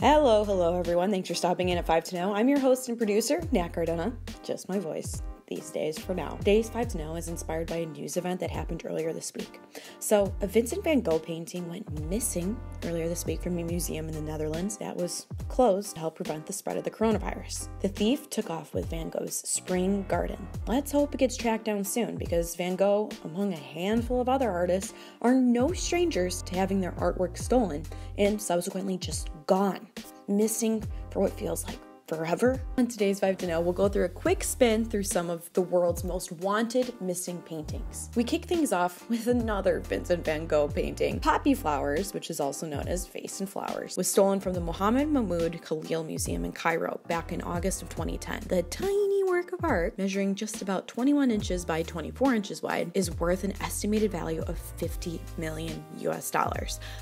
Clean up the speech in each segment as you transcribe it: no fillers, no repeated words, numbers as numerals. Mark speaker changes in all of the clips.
Speaker 1: Hello everyone. Thanks for stopping in at 5 to Know. I'm your host and producer, Nat Cardona. Just my voice these days for now. Today's 5 to Know is inspired by a news event that happened earlier this week. So, a Vincent van Gogh painting went missing earlier this week from a museum in the Netherlands that was closed to help prevent the spread of the coronavirus. The thief took off with Van Gogh's spring garden. Let's hope it gets tracked down soon, because Van Gogh, among a handful of other artists, are no strangers to having their artwork stolen and subsequently just gone, missing for what feels like forever. On today's 5 to Know, we'll go through a quick spin through some of the world's most wanted missing paintings. We kick things off with another Vincent van Gogh painting. Poppy Flowers, which is also known as Vase and Flowers, was stolen from the Mohammed Mahmoud Khalil Museum in Cairo back in August of 2010. The tiny work of art, measuring just about 21 inches by 24 inches wide, is worth an estimated value of $50 million US.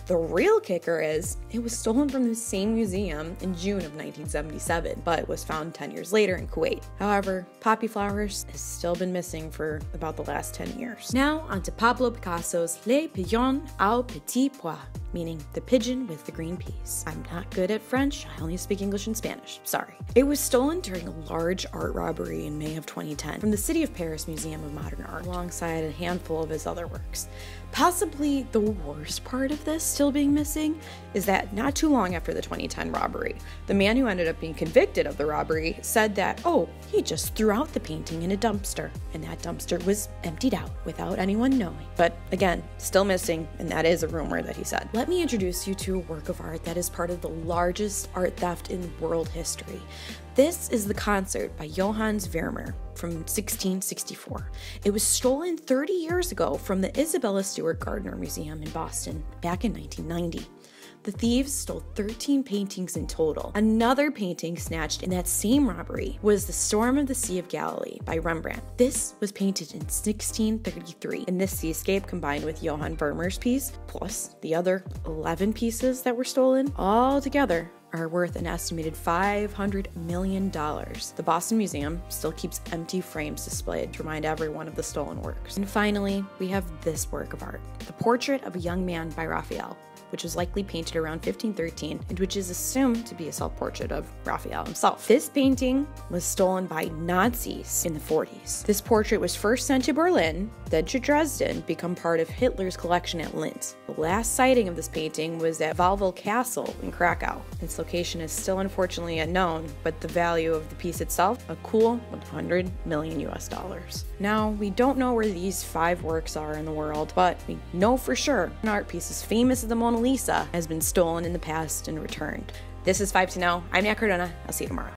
Speaker 1: The real kicker is, it was stolen from the same museum in June of 1977. But was found 10 years later in Kuwait. However, Poppy Flowers has still been missing for about the last 10 years. Now, onto Pablo Picasso's Les Pigeons aux Petits Pois, meaning the pigeon with the green peas. I'm not good at French, I only speak English and Spanish, sorry. It was stolen during a large art robbery in May of 2010 from the City of Paris Museum of Modern Art, alongside a handful of his other works. Possibly the worst part of this still being missing is that not too long after the 2010 robbery, the man who ended up being convicted of the robbery said that, he just threw out the painting in a dumpster, and that dumpster was emptied out without anyone knowing. But again, still missing, and that is a rumor that he said. Let me introduce you to a work of art that is part of the largest art theft in world history. This is the Concert by Johannes Vermeer from 1664. It was stolen 30 years ago from the Isabella Stewart Gardner Museum in Boston back in 1990. The thieves stole 13 paintings in total. Another painting snatched in that same robbery was The Storm of the Sea of Galilee by Rembrandt. This was painted in 1633, and this seascape, combined with Johann Vermeer's piece, plus the other 11 pieces that were stolen, all together are worth an estimated $500 million. The Boston Museum still keeps empty frames displayed to remind everyone of the stolen works. And finally, we have this work of art, The Portrait of a Young Man by Raphael, which was likely painted around 1513 and which is assumed to be a self-portrait of Raphael himself. This painting was stolen by Nazis in the 40s. This portrait was first sent to Berlin, then to Dresden, become part of Hitler's collection at Linz. The last sighting of this painting was at Wawel Castle in Krakow. Its location is still unfortunately unknown, but the value of the piece itself, a cool $100 million US. Now, we don't know where these 5 works are in the world, but we know for sure an art piece as famous as the Mona Lisa has been stolen in the past and returned. This is 5 to Know. I'm Nat Cardona. I'll see you tomorrow.